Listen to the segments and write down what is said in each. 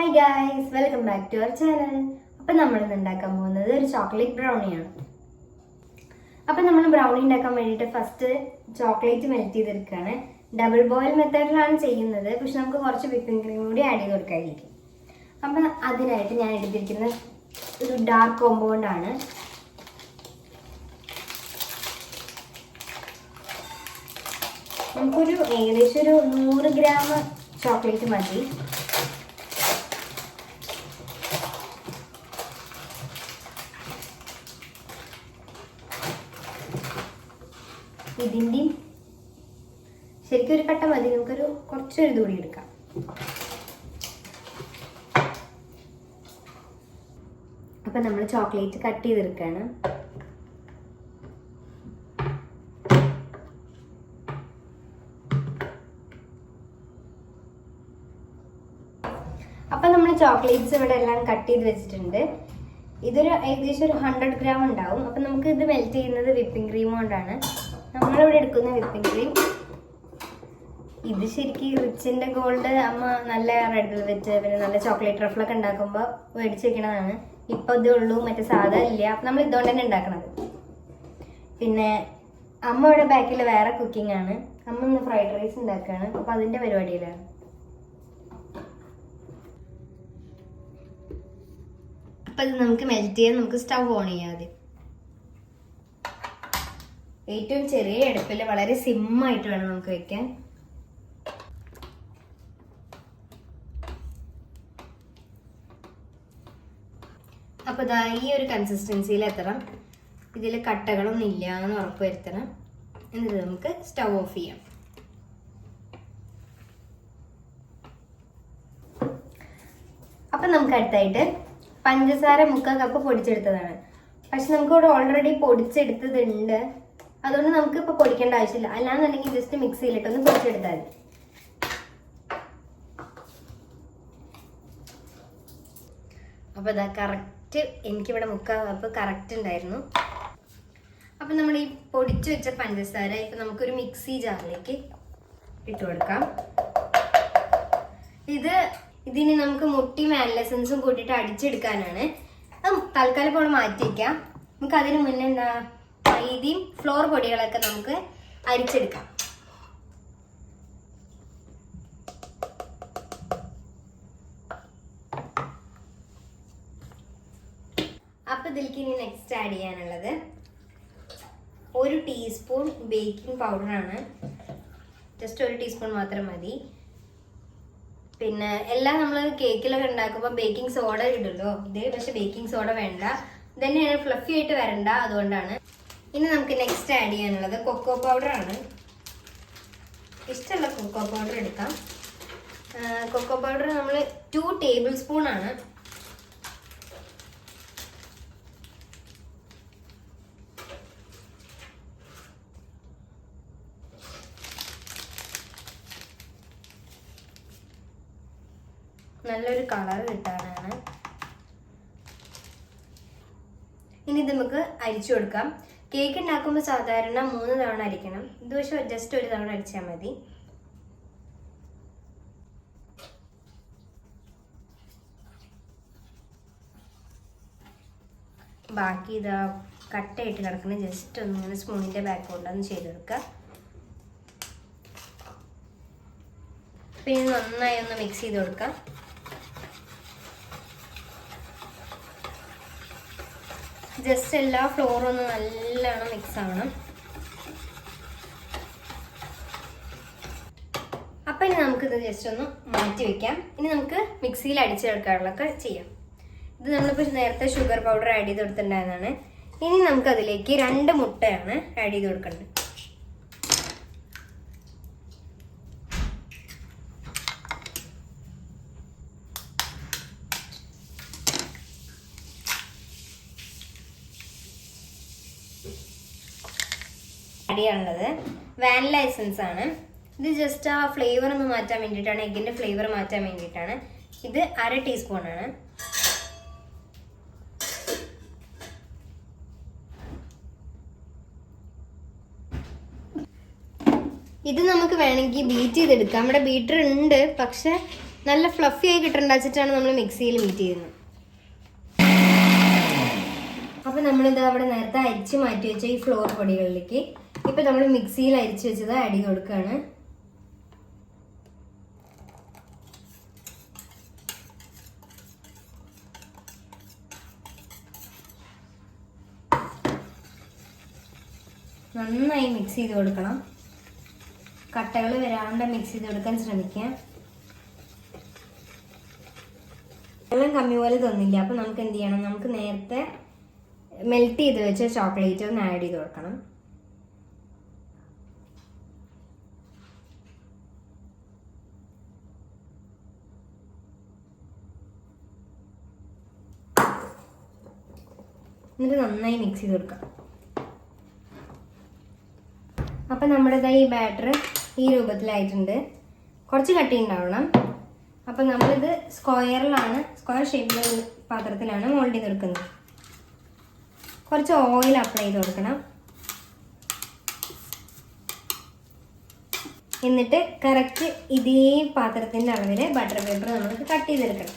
Hi guys, welcome back to our channel. Appam നമ്മളിന്ന് ഉണ്ടാക്കാൻ പോകുന്നത് ഒരു ചോക്ലേറ്റ് ബ്രൗണിയാണ്. അപ്പം നമ്മൾ ബ്രൗണി ഉണ്ടാക്കാൻ വേണ്ടിയിട്ട് ഫസ്റ്റ് ചോക്ലേറ്റ് മെൽറ്റ് ചെയ്തെടുക്കുകയാണ്. ഡബിൾ ബോയിൽ മെത്തേഡിലാണ് ചെയ്യുന്നത്, പക്ഷെ നമുക്ക് കുറച്ച് വിപ്പിംഗ് ക്രീം കൂടി ആഡ് ചെയ്ത് കൊടുക്കാതിരിക്കും. അപ്പം അതിനായിട്ട് ഞാൻ എടുത്തിരിക്കുന്ന ഒരു ഡാർക്ക് കോമ്പൗണ്ടാണ്. നമുക്കൊരു ഏകദേശം ഒരു 100 ഗ്രാം ചോക്ലേറ്റ് മതി. ഇതിൻ്റെയും ശരിക്കും ഒരു കട്ട മതി, നമുക്കൊരു കുറച്ചൊരു ഇത് കൂടി എടുക്കാം. അപ്പം നമ്മൾ ചോക്ലേറ്റ് കട്ട് ചെയ്തെടുക്കുകയാണ്. അപ്പം നമ്മൾ ചോക്ലേറ്റ്സ് ഇവിടെ എല്ലാം കട്ട് ചെയ്ത് വെച്ചിട്ടുണ്ട്. ഇതൊരു ഏകദേശം ഒരു 100 ഗ്രാം ഉണ്ടാവും. അപ്പം നമുക്ക് ഇത് മെൽറ്റ് ചെയ്യുന്നത് വിപ്പിംഗ് ക്രീം കൊണ്ടാണ്. നമ്മളിവിടെ എടുക്കുന്ന വിപ്പിംഗ് ക്രീം ഇത് ശരിക്കും റിച്ചിൻ്റെ ഗോൾഡ് അമ്മ നല്ല റെഡ് വെൽവെറ്റ് പിന്നെ നല്ല ചോക്ലേറ്റ് റഫിളൊക്കെ ഉണ്ടാക്കുമ്പോൾ മേടിച്ച് വെക്കണതാണ്. ഇപ്പോൾ ഇതേ ഉള്ളൂ, മറ്റേ സാധാ ഇല്ല. അപ്പം നമ്മൾ ഇതുകൊണ്ട് തന്നെ ഉണ്ടാക്കണത്. പിന്നെ അമ്മ ഇവിടെ ബാക്കിൽ വേറെ കുക്കിംഗ് ആണ്. അമ്മ ഇന്ന് ഫ്രൈഡ് റൈസ് ഉണ്ടാക്കുകയാണ്. അപ്പോൾ അതിൻ്റെ പരിപാടിയിലാണ്. അപ്പം ഇത് നമുക്ക് മെൽറ്റ് ചെയ്യാൻ നമുക്ക് സ്റ്റവ് ഓൺ ചെയ്യാം. ആദ്യം ഏറ്റവും ചെറിയ അടുപ്പിൽ വളരെ സിമ്മായിട്ട് വേണം നമുക്ക് വെക്കാൻ. അപ്പോൾ ഇതാ ഈ ഒരു കൺസിസ്റ്റൻസിയിൽ എത്തണം. ഇതിൽ കട്ടകളൊന്നും ഇല്ല എന്ന് ഉറപ്പ് വരുത്തണം. എന്നിട്ട് നമുക്ക് സ്റ്റവ് ഓഫ് ചെയ്യാം. അപ്പം നമുക്ക് അടുത്തായിട്ട് പഞ്ചസാര 3/4 കപ്പ് പൊടിച്ചെടുത്തതാണ്. പക്ഷെ നമുക്കിവിടെ ഓൾറെഡി പൊടിച്ചെടുത്തതുണ്ട്, അതുകൊണ്ട് നമുക്ക് ഇപ്പോൾ പൊടിക്കേണ്ട ആവശ്യമില്ല. അല്ലാന്നുണ്ടെങ്കിൽ ജസ്റ്റ് മിക്സിയിലിട്ടൊന്ന് പൊടിച്ചെടുത്താൽ മതി. അപ്പോൾ ഇതാ കറക്റ്റ് എനിക്കിവിടെ 3/4 കപ്പ് കറക്റ്റ് ഉണ്ടായിരുന്നു. അപ്പം നമ്മൾ ഈ പൊടിച്ചു വെച്ച പഞ്ചസാര ഇപ്പം നമുക്കൊരു മിക്സി ജാറിലേക്ക് ഇട്ട് കൊടുക്കാം. ഇതിന് നമുക്ക് മുട്ടി വാനില എസൻസും കൂട്ടിയിട്ട് അടിച്ചെടുക്കാനാണ്. തൽക്കാലം ഇപ്പോൾ മാറ്റി വയ്ക്കാം. നമുക്ക് അതിന് മുന്നേ എന്താ മൈദയും ഫ്ലോർ പൊടികളൊക്കെ നമുക്ക് അരിച്ചെടുക്കാം. അപ്പം ഇതിലേക്ക് ഇനി നെക്സ്റ്റ് ആഡ് ചെയ്യാനുള്ളത് 1 ടീസ്പൂൺ ബേക്കിംഗ് പൗഡറാണ്. ജസ്റ്റ് 1 ടീസ്പൂൺ മാത്രം മതി. പിന്നെ എല്ലാം നമ്മൾ കേക്കിലൊക്കെ ഉണ്ടാക്കുമ്പോൾ ബേക്കിംഗ് സോഡ ഇടുമല്ലോ, ഇത് പക്ഷെ ബേക്കിംഗ് സോഡ വേണ്ട. ഇതന്നെയാണ് ഫ്ലഫി ആയിട്ട് വരണ്ട, അതുകൊണ്ടാണ്. ഇനി നമുക്ക് നെക്സ്റ്റ് ആഡ് ചെയ്യാനുള്ളത് കൊക്കോ പൗഡറാണ്. ഇഷ്ടമുള്ള കൊക്കോ പൗഡർ എടുക്കാം. കൊക്കോ പൗഡർ നമ്മൾ 2 ടേബിൾ സ്പൂൺ ആണ്. നല്ലൊരു കളർ കിട്ടാനാണ്. ഇനി ഇത് നമുക്ക് അരിച്ചു കൊടുക്കാം. കേക്ക് ഉണ്ടാക്കുമ്പോൾ സാധാരണ 3 തവണ അരിക്കണം. ഇത് പക്ഷേ ജസ്റ്റ് 1 തവണ അരിച്ചാൽ മതി. ബാക്കി ഇതാ കട്ടയായിട്ട് കിടക്കുന്ന ജസ്റ്റ് ഒന്നിങ്ങനെ സ്പൂണിൻ്റെ ബാക്ക് കൊണ്ടൊന്ന് ചെയ്തെടുക്കുക. പിന്നെ നന്നായി ഒന്ന് മിക്സ് ചെയ്ത് കൊടുക്കാം. ജസ്റ്റ് എല്ലാ ഫ്ലോറും ഒന്ന് നല്ലോണം മിക്സ് ആവണം. അപ്പം ഇനി നമുക്കിത് ജസ്റ്റ് ഒന്ന് മാറ്റി വെക്കാം. ഇനി നമുക്ക് മിക്സിയിൽ അടിച്ചെടുക്കാനുള്ളതൊക്കെ ചെയ്യാം. ഇത് നമ്മളിപ്പോൾ നേരത്തെ ഷുഗർ പൗഡർ ആഡ് ചെയ്ത് കൊടുത്തിട്ടുണ്ടായിരുന്നതാണ്. ഇനി നമുക്കതിലേക്ക് 2 മുട്ടയാണ് ആഡ് ചെയ്ത് കൊടുക്കേണ്ടത്. ആഡ് ചെയ്യാനുള്ളത് വാനില എസൻസ് ആണ്. ഇത് ജസ്റ്റ് ആ ഫ്ലേവർ ഒന്ന് മാറ്റാൻ വേണ്ടിയിട്ടാണ്, എഗ്ഗിൻ്റെ ഫ്ലേവർ മാറ്റാൻ വേണ്ടിയിട്ടാണ്. ഇത് 1/2 ടീസ്പൂൺ ആണ്. ഇത് നമുക്ക് വേണമെങ്കിൽ ബീറ്റ് ചെയ്തെടുക്കാം. നമ്മുടെ ബീറ്റർ ഉണ്ട്, പക്ഷെ നല്ല ഫ്ലഫി ആയി കിട്ടണ്ടാച്ചിട്ടാണ് നമ്മൾ മിക്സിയിൽ ബീറ്റ് ചെയ്യുന്നത്. അപ്പോൾ നമ്മളിത് അവിടെ നേരത്തെ അരിച്ച് മാറ്റി വെച്ച ഈ ഫ്ലോർ പൊടികളിലേക്ക് ഇപ്പം നമ്മൾ മിക്സിയിൽ അരിച്ച് വെച്ചത് ആഡ് ചെയ്ത് കൊടുക്കുകയാണ്. നന്നായി മിക്സ് ചെയ്ത് കൊടുക്കണം. കട്ടകൾ വരാണ്ട് മിക്സ് ചെയ്ത് കൊടുക്കാൻ ശ്രമിക്കുക. വെള്ളം കമ്മി പോലെ തോന്നില്ല. അപ്പോൾ നമുക്ക് എന്ത് ചെയ്യണം, നമുക്ക് നേരത്തെ മെൽറ്റ് ചെയ്ത് വെച്ച ചോക്ലേറ്റ് ഒന്ന് ആഡ് ചെയ്ത് കൊടുക്കണം. എന്നിട്ട് നന്നായി മിക്സ് ചെയ്ത് കൊടുക്കാം. അപ്പം നമ്മുടെ ഈ ബാറ്റർ ഈ രൂപത്തിലായിട്ടുണ്ട്. കുറച്ച് കട്ടി ഉണ്ടാവണം. അപ്പം നമ്മളിത് സ്ക്വയർ ഷേപ്പിലുള്ള പാത്രത്തിലാണ് മോൾഡ് ചെയ്ത് കൊടുക്കുന്നത്. കുറച്ച് ഓയിൽ അപ്ലൈ ചെയ്ത് കൊടുക്കണം. എന്നിട്ട് കറക്റ്റ് ഇതേ പാത്രത്തിൻ്റെ അളവിൽ ബട്ടർ പേപ്പർ നമുക്ക് കട്ട് ചെയ്തെടുക്കണം.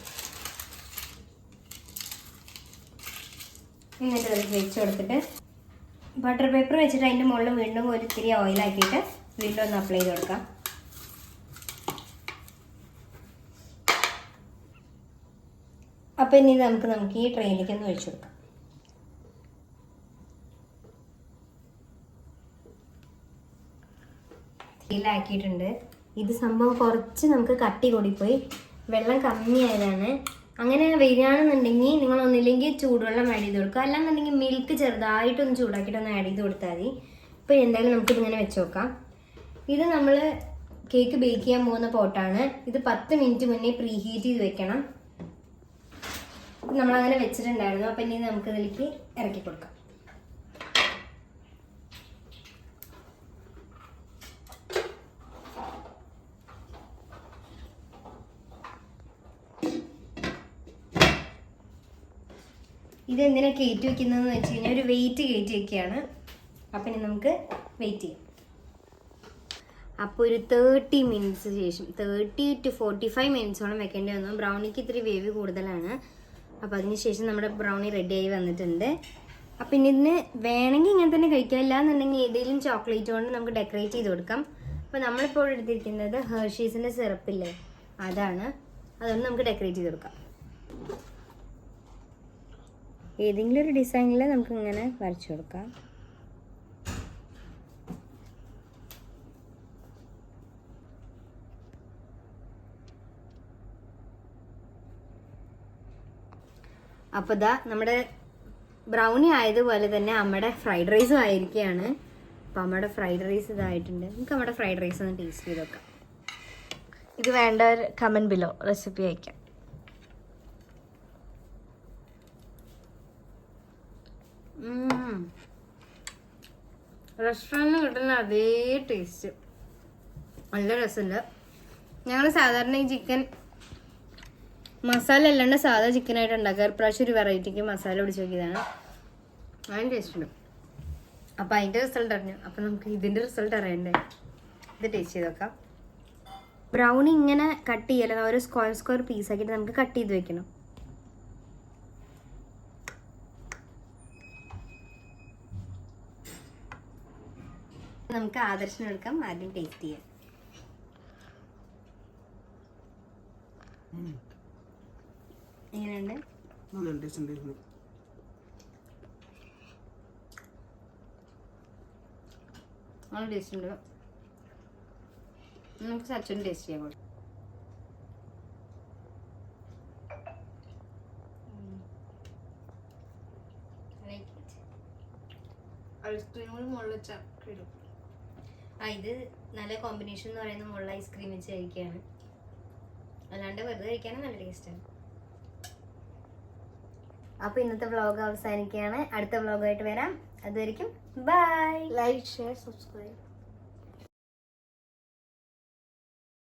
എന്നിട്ട് അത് വെച്ച് കൊടുത്തിട്ട് ബട്ടർ പേപ്പർ വെച്ചിട്ട് അതിൻ്റെ മുകളിൽ വീണ്ടും ഒരു ഇത്തിരി ഓയിലാക്കിയിട്ട് വീണ്ടും ഒന്ന് അപ്ലൈ ചെയ്ത് കൊടുക്കാം. അപ്പം ഇനി നമുക്ക് ഈ ട്രെയിനിലേക്ക് ഒന്ന് ഒഴിച്ചു കൊടുക്കാം. ാക്കിയിട്ടുണ്ട്. ഇത് സംഭവം കുറച്ച് നമുക്ക് കട്ടി കൂടിപ്പോയി, വെള്ളം കമ്മിയായതാണ്. അങ്ങനെ വരികയാണെന്നുണ്ടെങ്കിൽ നിങ്ങൾ ഒന്നില്ലെങ്കിൽ ചൂടുവെള്ളം ആഡ് ചെയ്ത് കൊടുക്കുക, അല്ലാന്നുണ്ടെങ്കിൽ മിൽക്ക് ചെറുതായിട്ടൊന്ന് ചൂടാക്കിയിട്ടൊന്ന് ആഡ് ചെയ്ത് കൊടുത്താൽ മതി. ഇപ്പോൾ എന്തായാലും നമുക്കിതിങ്ങനെ വെച്ച് നോക്കാം. ഇത് നമ്മൾ കേക്ക് ബേക്ക് ചെയ്യാൻ പോകുന്ന പോട്ടാണ്. ഇത് 10 മിനിറ്റ് മുന്നേ പ്രീ ഹീറ്റ് ചെയ്ത് വെക്കണം. നമ്മളങ്ങനെ വെച്ചിട്ടുണ്ടായിരുന്നു. അപ്പം ഇനി നമുക്കിതിലേക്ക് ഇറക്കി കൊടുക്കാം. ഇതെന്തിനാ കയറ്റി വെക്കുന്നതെന്ന് വെച്ച് കഴിഞ്ഞാൽ ഒരു വെയിറ്റ് കയറ്റി വെക്കുകയാണ്. അപ്പം ഇനി നമുക്ക് വെയിറ്റ് ചെയ്യാം. അപ്പോൾ ഒരു 30 മിനിറ്റ്സ് ശേഷം 30 to 45 മിനിറ്റ്സോളം വെക്കേണ്ടി വന്നു. ബ്രൗണിക്ക് ഇത്തിരി വേവ് കൂടുതലാണ്. അപ്പോൾ അതിന് ശേഷം നമ്മുടെ ബ്രൗണി റെഡിയായി വന്നിട്ടുണ്ട്. അപ്പം ഇനി ഇതിന് വേണമെങ്കിൽ ഇങ്ങനെ തന്നെ കഴിക്കാം, എന്നുണ്ടെങ്കിൽ ഏതെങ്കിലും ചോക്ലേറ്റ് കൊണ്ട് നമുക്ക് ഡെക്കറേറ്റ് ചെയ്ത് കൊടുക്കാം. അപ്പോൾ നമ്മളിപ്പോൾ എടുത്തിരിക്കുന്നത് ഹെർഷീസിൻ്റെ സിറപ്പില്ലേ, അതാണ്. അതുകൊണ്ട് നമുക്ക് ഡെക്കറേറ്റ് ചെയ്ത് കൊടുക്കാം. ഏതെങ്കിലും ഒരു ഡിസൈനിൽ നമുക്ക് ഇങ്ങനെ വരച്ചു കൊടുക്കാം. അപ്പോൾ ഇതാ നമ്മുടെ ബ്രൗണി ആയതുപോലെ തന്നെ അമ്മയുടെ ഫ്രൈഡ് റൈസും ആയിരിക്കുകയാണ്. അപ്പോൾ അമ്മയുടെ ഫ്രൈഡ് റൈസ് ഇതായിട്ടുണ്ട്. നമുക്ക് നമ്മുടെ ഫ്രൈഡ് റൈസ് ഒന്ന് ടേസ്റ്റ് ചെയ്ത് നോക്കാം. ഇത് വേണ്ട കമൻറ്റ് ബിലോ റെസിപ്പി അയക്കാം. റെസ്റ്റോറൻറ്റിൽ കിട്ടുന്ന അതേ ടേസ്റ്റ്, നല്ല രസമുണ്ട്. ഞങ്ങൾ സാധാരണ ഈ ചിക്കൻ മസാല അല്ലാണ്ട് സാധാ ചിക്കനായിട്ട് ഉണ്ടാക്കുക. ഇപ്രാവശ്യം ഒരു വെറൈറ്റിക്ക് മസാല പിടിച്ച് നോക്കിയതാണ്. അതിന് ടേസ്റ്റ് ഉണ്ട്. അപ്പോൾ അതിൻ്റെ റിസൾട്ട് അറിഞ്ഞു. അപ്പോൾ നമുക്ക് ഇതിൻ്റെ റിസൾട്ട് അറിയണ്ടേ. ഇത് ടേസ്റ്റ് ചെയ്ത് നോക്കാം. ബ്രൗണി ഇങ്ങനെ കട്ട് ചെയ്യല്ല, ഓരോ സ്ക്വയർ പീസാക്കിയിട്ട് നമുക്ക് കട്ട് ചെയ്ത് വെക്കണം. നമുക്ക് ആദർശനം എടുക്കാം. ആദ്യം ടേസ്റ്റ് ചെയ്യാം. എങ്ങനെയുണ്ട്? നല്ല ടേസ്റ്റ് ഉണ്ട്. നമുക്ക് സച്ചിന് ടേസ്റ്റ് ചെയ്യാം. ഐസ്ക്രീം കൂടി മുകളിൽ വെച്ചാൽ ഇത് നല്ല കോമ്പിനേഷൻ എന്ന് പറയുന്നത് മുകളിൽ ഐസ്ക്രീം വെച്ച് കഴിക്കുകയാണ്. അല്ലാണ്ട് വെറുതെ കഴിക്കാനും നല്ല ടേസ്റ്റാണ്. അപ്പോൾ ഇന്നത്തെ വ്ളോഗ് അവസാനിക്കുകയാണ്. അടുത്ത വ്ളോഗായിട്ട് വരാം. അതുവരെയ്ക്കും ബൈ. Like, share, subscribe.